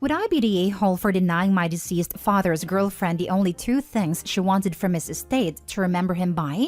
Would I be the a-hole for denying my deceased father's girlfriend the only two things she wanted from his estate to remember him by?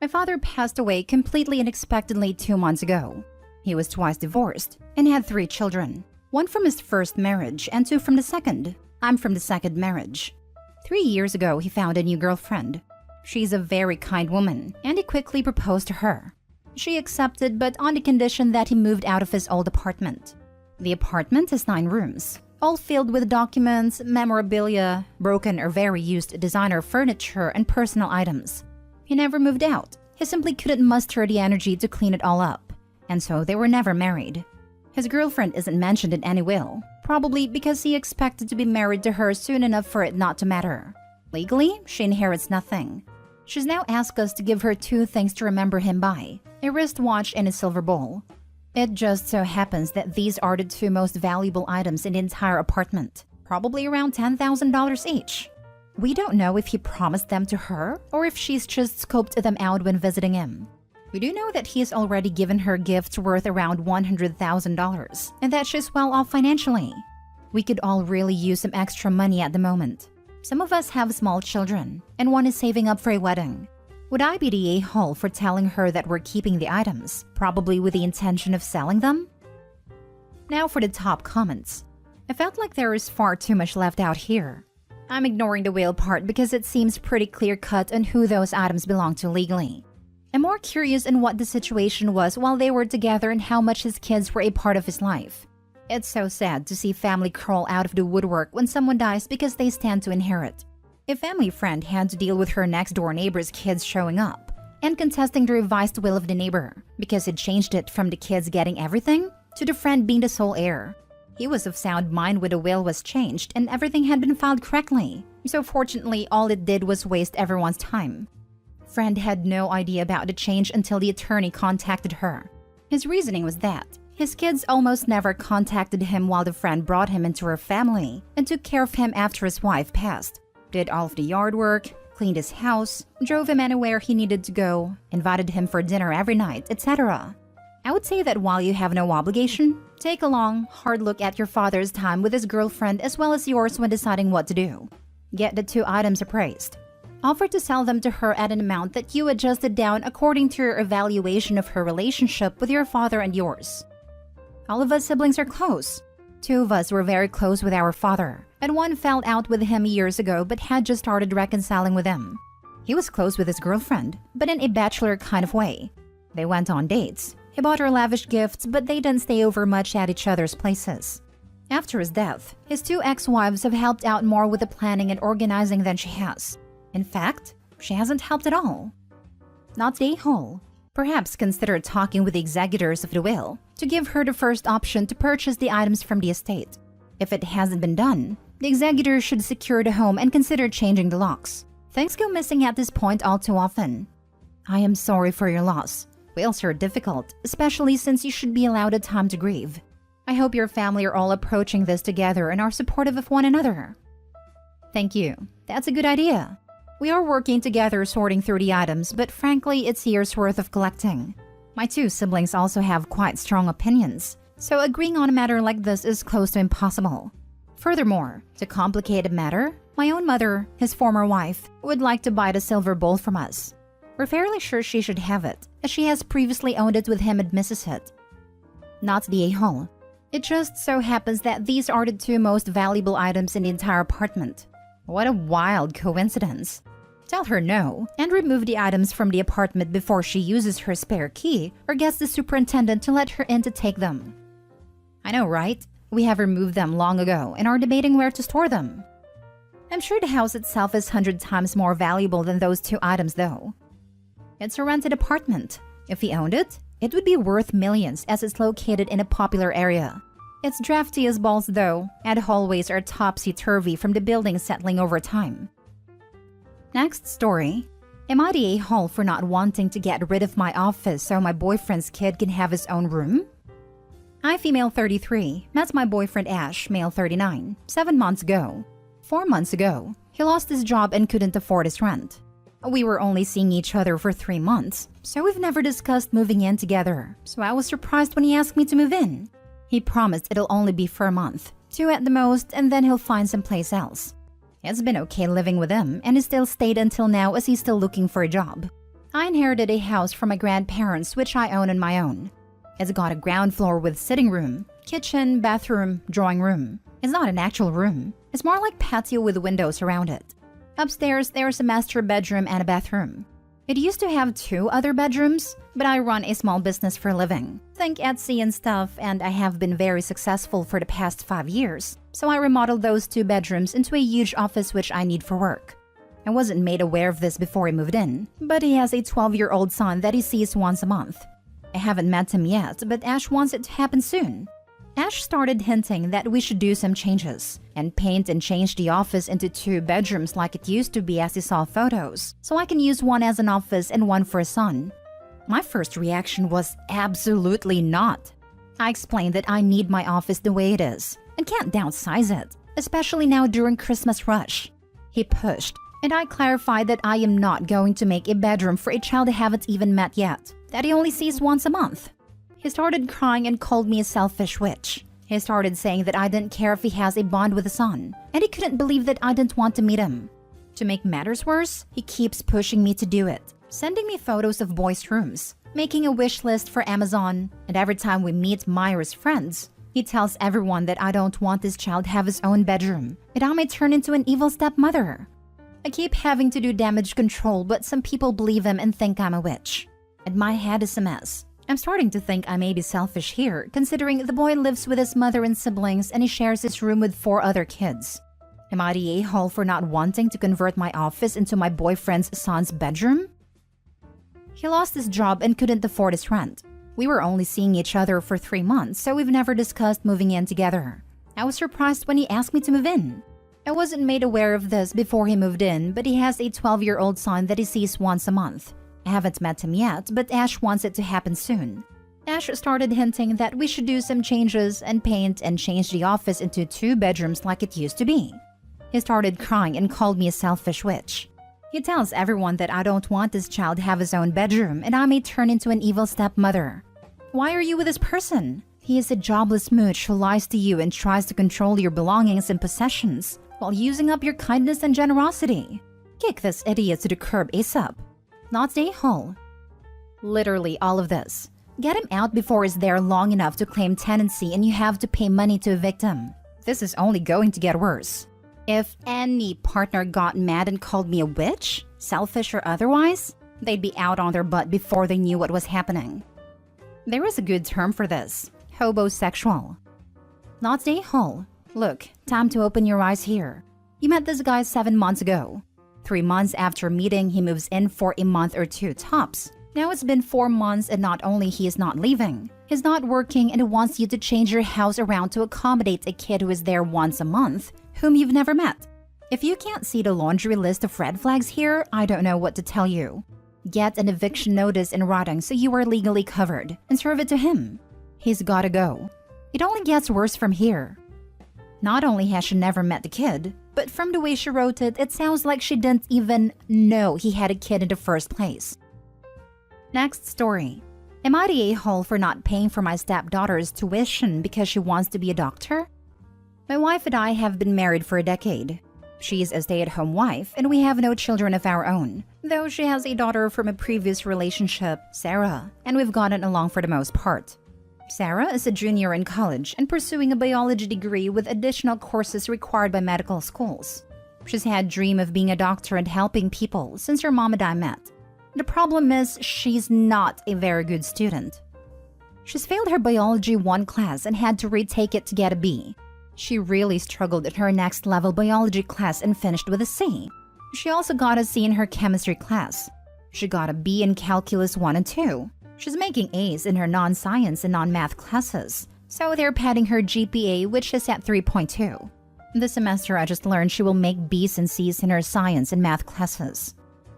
My father passed away completely unexpectedly 2 months ago. He was twice divorced and had 3 children, 1 from his first marriage and 2 from the second. I'm from the second marriage. 3 years ago, he found a new girlfriend. She's a very kind woman, and he quickly proposed to her. She accepted, but on the condition that he moved out of his old apartment. The apartment has 9 rooms, all filled with documents, memorabilia, broken or very used designer furniture, and personal items. He never moved out. He simply couldn't muster the energy to clean it all up, and so they were never married. His girlfriend isn't mentioned in any will, probably because he expected to be married to her soon enough for it not to matter. Legally, she inherits nothing. She's now asked us to give her 2 things to remember him by: a wristwatch and a silver bowl. It just so happens that these are the 2 most valuable items in the entire apartment, probably around $10,000 each. We don't know if he promised them to her or if she's just scoped them out when visiting him. We do know that he's already given her gifts worth around $100,000 and that she's well off financially. We could all really use some extra money at the moment. Some of us have small children, and one is saving up for a wedding. Would I be the a-hole for telling her that we're keeping the items, probably with the intention of selling them? Now for the top comments. I felt like there is far too much left out here. I'm ignoring the will part because it seems pretty clear-cut on who those items belong to legally. I'm more curious in what the situation was while they were together and how much his kids were a part of his life. It's so sad to see family crawl out of the woodwork when someone dies because they stand to inherit. A family friend had to deal with her next-door neighbor's kids showing up and contesting the revised will of the neighbor because it changed it from the kids getting everything to the friend being the sole heir. He was of sound mind when the will was changed and everything had been filed correctly, so fortunately all it did was waste everyone's time. Friend had no idea about the change until the attorney contacted her. His reasoning was that his kids almost never contacted him while the friend brought him into her family and took care of him after his wife passed. Did all of the yard work, cleaned his house, drove him anywhere he needed to go, invited him for dinner every night, etc. I would say that while you have no obligation, take a long, hard look at your father's time with his girlfriend as well as yours when deciding what to do. Get the 2 items appraised. Offer to sell them to her at an amount that you adjusted down according to your evaluation of her relationship with your father and yours. All of us siblings are close. 2 of us were very close with our father, and 1 fell out with him years ago but had just started reconciling with him. He was close with his girlfriend, but in a bachelor kind of way. They went on dates. He bought her lavish gifts, but they didn't stay over much at each other's places. After his death, his 2 ex-wives have helped out more with the planning and organizing than she has. In fact, she hasn't helped at all. Not the a-hole. Perhaps consider talking with the executors of the will to give her the first option to purchase the items from the estate. If it hasn't been done, the executors should secure the home and consider changing the locks. Things go missing at this point all too often. I am sorry for your loss. Wills are difficult, especially since you should be allowed a time to grieve. I hope your family are all approaching this together and are supportive of one another. Thank you. That's a good idea. We are working together sorting through the items, but frankly, it's years worth of collecting. My 2 siblings also have quite strong opinions, so agreeing on a matter like this is close to impossible. Furthermore, to complicate the matter, my own mother, his former wife, would like to buy the silver bowl from us. We're fairly sure she should have it, as she has previously owned it with him and misses it. Not the a-hole. It just so happens that these are the 2 most valuable items in the entire apartment. What a wild coincidence. Tell her no, and remove the items from the apartment before she uses her spare key or gets the superintendent to let her in to take them. I know, right? We have removed them long ago and are debating where to store them. I'm sure the house itself is 100 times more valuable than those 2 items though. It's a rented apartment. If he owned it, it would be worth millions as it's located in a popular area. It's drafty as balls though, and hallways are topsy-turvy from the building settling over time. Next story. Am I the a-hole for not wanting to get rid of my office so my boyfriend's kid can have his own room? I, female 33, met my boyfriend Ash, male 39, 7 months ago. 4 months ago, he lost his job and couldn't afford his rent. We were only seeing each other for 3 months, so we've never discussed moving in together, so I was surprised when he asked me to move in. He promised it'll only be for a month, 2 at the most, and then he'll find someplace else. It's been okay living with him, and he still stayed until now as he's still looking for a job. I inherited a house from my grandparents, which I own on my own. It's got a ground floor with sitting room, kitchen, bathroom, drawing room. It's not an actual room. It's more like patio with windows around it. Upstairs, there's a master bedroom and a bathroom. It used to have 2 other bedrooms, but I run a small business for a living. Think Etsy and stuff, and I have been very successful for the past 5 years. So I remodeled those 2 bedrooms into a huge office which I need for work. I wasn't made aware of this before he moved in, but he has a 12-year-old son that he sees once a month. I haven't met him yet, but Ash wants it to happen soon. Ash started hinting that we should do some changes and paint and change the office into 2 bedrooms like it used to be as he saw photos, so I can use one as an office and one for a son. My first reaction was absolutely not. I explained that I need my office the way it is and can't downsize it, especially now during Christmas rush. He pushed, and I clarified that I am not going to make a bedroom for a child I haven't even met yet, that he only sees once a month. He started crying and called me a selfish witch. He started saying that I didn't care if he has a bond with a son, and he couldn't believe that I didn't want to meet him. To make matters worse, he keeps pushing me to do it, sending me photos of boys' rooms, making a wish list for Amazon, and every time we meet Myra's friends, he tells everyone that I don't want this child to have his own bedroom, and I may turn into an evil stepmother. I keep having to do damage control, but some people believe him and think I'm a witch. And my head is a mess. I'm starting to think I may be selfish here, considering the boy lives with his mother and siblings and he shares his room with 4 other kids. Am I the a-hole for not wanting to convert my office into my boyfriend's son's bedroom? He lost his job and couldn't afford his rent. We were only seeing each other for 3 months, so we've never discussed moving in together. I was surprised when he asked me to move in. I wasn't made aware of this before he moved in, but he has a 12-year-old son that he sees once a month. I haven't met him yet, but Ash wants it to happen soon. Ash started hinting that we should do some changes and paint and change the office into 2 bedrooms like it used to be. He started crying and called me a selfish witch. He tells everyone that I don't want this child to have his own bedroom and I may turn into an evil stepmother. Why are you with this person? He is a jobless mooch who lies to you and tries to control your belongings and possessions while using up your kindness and generosity. Kick this idiot to the curb ASAP. Not the a-hole. Literally all of this. Get him out before he's there long enough to claim tenancy and you have to pay money to evict him. This is only going to get worse. If any partner got mad and called me a witch, selfish or otherwise, they'd be out on their butt before they knew what was happening. There is a good term for this. Hobosexual. Not the a-hole. Look, time to open your eyes here. You met this guy 7 months ago. 3 months after meeting, he moves in for a month or 2 tops. Now it's been 4 months and not only he is not leaving, he's not working and he wants you to change your house around to accommodate a kid who is there once a month, whom you've never met. If you can't see the laundry list of red flags here, I don't know what to tell you. Get an eviction notice in writing so you are legally covered and serve it to him. He's gotta go. It only gets worse from here. Not only has she never met the kid, but from the way she wrote it, it sounds like she didn't even know he had a kid in the first place. Next story. Am I the a-hole for not paying for my stepdaughter's tuition because she wants to be a doctor? My wife and I have been married for a decade. She's a stay-at-home wife and we have no children of our own, though she has a daughter from a previous relationship, Sarah, and we've gotten along for the most part. Sarah is a junior in college and pursuing a biology degree with additional courses required by medical schools. She's had a dream of being a doctor and helping people since her mom and I met. The problem is she's not a very good student. She's failed her biology 1 class and had to retake it to get a B. She really struggled at her next level biology class and finished with a C. She also got a C in her chemistry class. She got a B in calculus 1 and 2. She's making A's in her non-science and non-math classes, so they're padding her GPA, which is at 3.2. This semester I just learned she will make B's and C's in her science and math classes.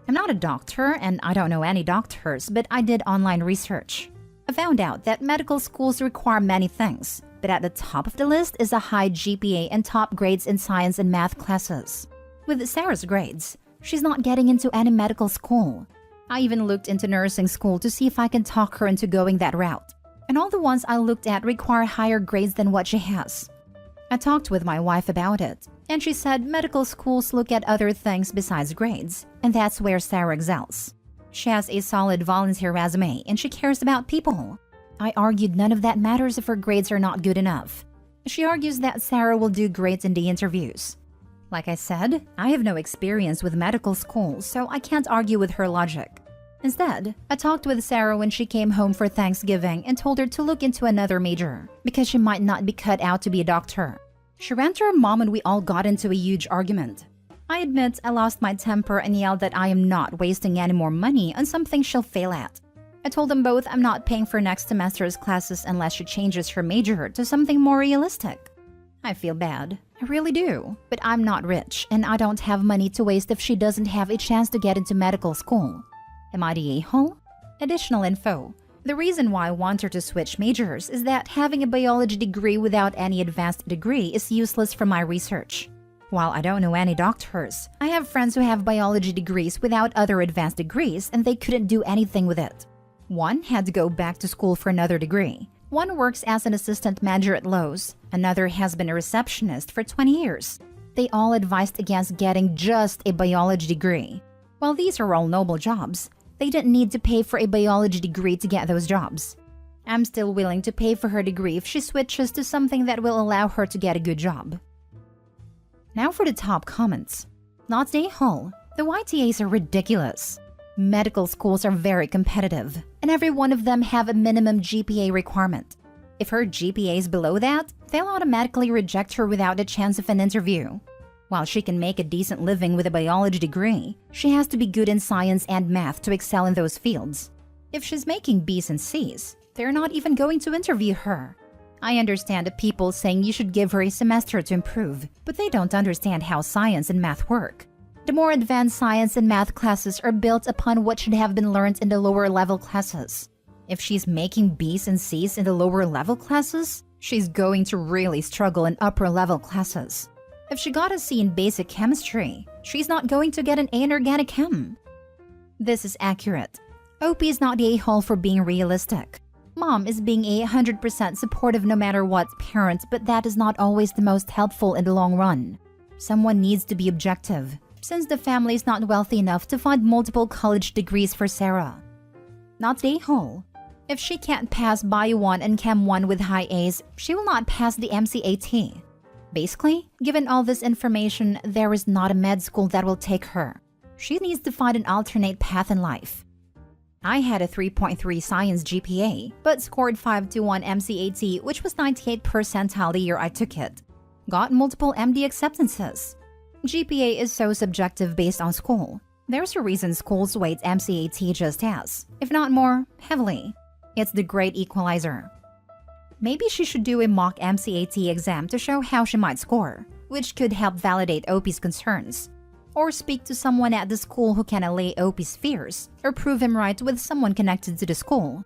I'm not a doctor and I don't know any doctors, but I did online research. I found out that medical schools require many things, but at the top of the list is a high GPA and top grades in science and math classes. With Sarah's grades, she's not getting into any medical school. I even looked into nursing school to see if I can talk her into going that route. And all the ones I looked at require higher grades than what she has. I talked with my wife about it, and she said medical schools look at other things besides grades, and that's where Sarah excels. She has a solid volunteer resume, and she cares about people. I argued none of that matters if her grades are not good enough. She argues that Sarah will do great in the interviews. Like I said, I have no experience with medical schools, so I can't argue with her logic. Instead, I talked with Sarah when she came home for Thanksgiving and told her to look into another major, because she might not be cut out to be a doctor. She ran to her mom and we all got into a huge argument. I admit I lost my temper and yelled that I am not wasting any more money on something she'll fail at. I told them both I'm not paying for next semester's classes unless she changes her major to something more realistic. I feel bad. I really do. But I'm not rich, and I don't have money to waste if she doesn't have a chance to get into medical school. Am I the a-hole? Additional info. The reason why I want her to switch majors is that having a biology degree without any advanced degree is useless for my research. While I don't know any doctors, I have friends who have biology degrees without other advanced degrees and they couldn't do anything with it. One had to go back to school for another degree. One works as an assistant manager at Lowe's. Another has been a receptionist for 20 years. They all advised against getting just a biology degree. While these are all noble jobs, they didn't need to pay for a biology degree to get those jobs. I'm still willing to pay for her degree if she switches to something that will allow her to get a good job. Now for the top comments. Not the a-hole. The YTAs are ridiculous. Medical schools are very competitive, and every one of them have a minimum GPA requirement. If her GPA is below that, they'll automatically reject her without a chance of an interview. While she can make a decent living with a biology degree, she has to be good in science and math to excel in those fields. If she's making B's and C's, they're not even going to interview her. I understand people saying you should give her a semester to improve, but they don't understand how science and math work. The more advanced science and math classes are built upon what should have been learned in the lower level classes. If she's making B's and C's in the lower level classes, she's going to really struggle in upper level classes. If she got a C in basic chemistry, she's not going to get an A in organic chem. This is accurate. OP is not the a-hole for being realistic. Mom is being 100% supportive no matter what parent, but that is not always the most helpful in the long run. Someone needs to be objective, since the family is not wealthy enough to fund multiple college degrees for Sarah. Not the a-hole. If she can't pass Bio 1 and Chem 1 with high A's, she will not pass the MCAT. Basically, given all this information, there is not a med school that will take her. She needs to find an alternate path in life. I had a 3.3 science GPA, but scored 521 MCAT, which was 98th percentile the year I took it. Got multiple MD acceptances. GPA is so subjective based on school. There's a reason schools weight MCAT just as, if not more, heavily. It's the great equalizer. Maybe she should do a mock MCAT exam to show how she might score, which could help validate OP's concerns. Or speak to someone at the school who can allay OP's fears, or prove him right with someone connected to the school.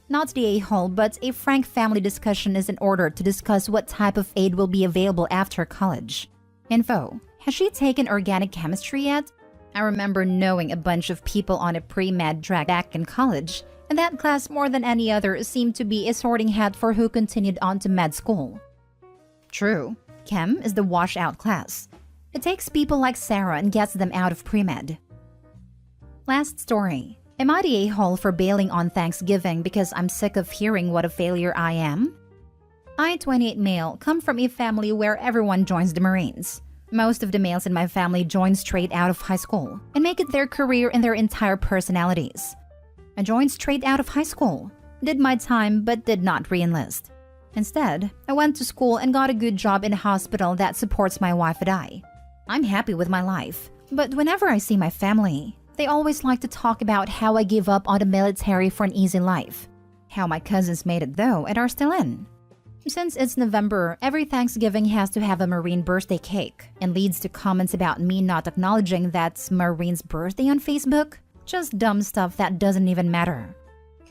Not the a-hole, but a frank family discussion is in order to discuss what type of aid will be available after college. Info. Has she taken organic chemistry yet? I remember knowing a bunch of people on a pre-med track back in college, and that class more than any other seemed to be a sorting hat for who continued on to med school. True, Chem is the washout class. It takes people like Sarah and gets them out of pre-med. Last story. Am I the a-hole for bailing on Thanksgiving because I'm sick of hearing what a failure I am? I, 28 male, come from a family where everyone joins the Marines. Most of the males in my family join straight out of high school and make it their career in their entire personalities. I joined straight out of high school, did my time but did not re-enlist. Instead, I went to school and got a good job in a hospital that supports my wife and I. I'm happy with my life, but whenever I see my family, they always like to talk about how I gave up on the military for an easy life. How my cousins made it though and are still in. Since it's November, every Thanksgiving has to have a Marine birthday cake and leads to comments about me not acknowledging that's Marine's birthday on Facebook. Just dumb stuff that doesn't even matter.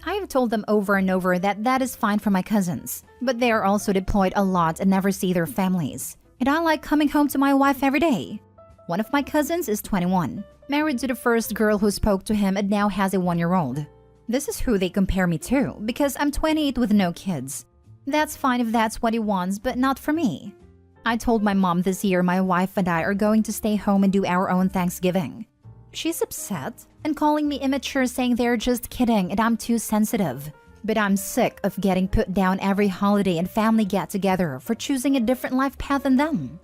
I have told them over and over that that is fine for my cousins, but they are also deployed a lot and never see their families. And I like coming home to my wife every day. One of my cousins is 21, married to the first girl who spoke to him and now has a 1-year-old. This is who they compare me to because I'm 28 with no kids. That's fine if that's what he wants, but not for me. I told my mom this year my wife and I are going to stay home and do our own Thanksgiving. She's upset and calling me immature, saying they're just kidding and I'm too sensitive. But I'm sick of getting put down every holiday and family get-together for choosing a different life path than them.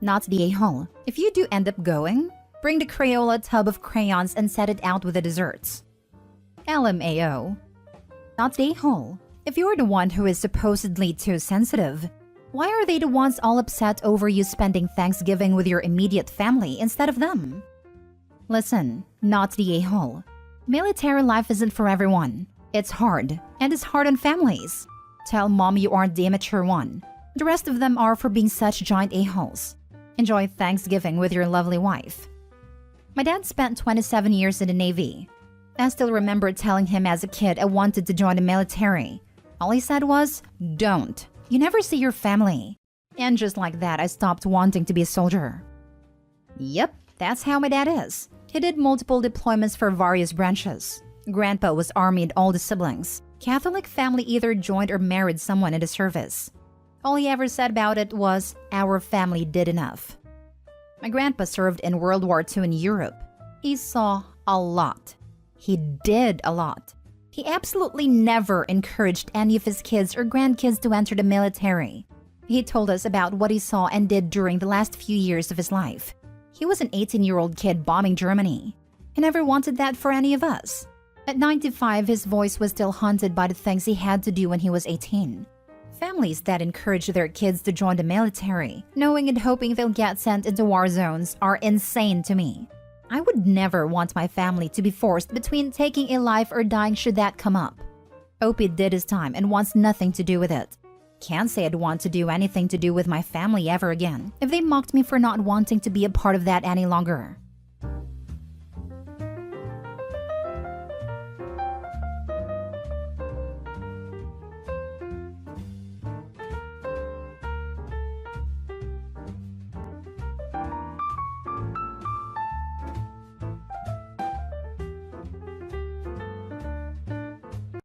Not the a-hole. If you do end up going, bring the Crayola tub of crayons and set it out with the desserts. LMAO. Not the a-hole. If you're the one who is supposedly too sensitive, why are they the ones all upset over you spending Thanksgiving with your immediate family instead of them? Listen, not the a-hole. Military life isn't for everyone. It's hard, and it's hard on families. Tell mom you aren't the immature one. The rest of them are for being such giant a-holes. Enjoy Thanksgiving with your lovely wife. My dad spent 27 years in the Navy. I still remember telling him as a kid I wanted to join the military. All he said was, "Don't. You never see your family." And just like that, I stopped wanting to be a soldier. Yep, that's how my dad is. He did multiple deployments for various branches. Grandpa was Army and all the siblings. Catholic family either joined or married someone in the service. All he ever said about it was, "Our family did enough." My grandpa served in World War II in Europe. He saw a lot. He did a lot. He absolutely never encouraged any of his kids or grandkids to enter the military. He told us about what he saw and did during the last few years of his life. He was an 18-year-old kid bombing Germany. He never wanted that for any of us. At 95, his voice was still haunted by the things he had to do when he was 18. Families that encourage their kids to join the military, knowing and hoping they'll get sent into war zones, are insane to me. I would never want my family to be forced between taking a life or dying should that come up. Opie did his time and wants nothing to do with it. Can't say I'd want to do anything to do with my family ever again if they mocked me for not wanting to be a part of that any longer.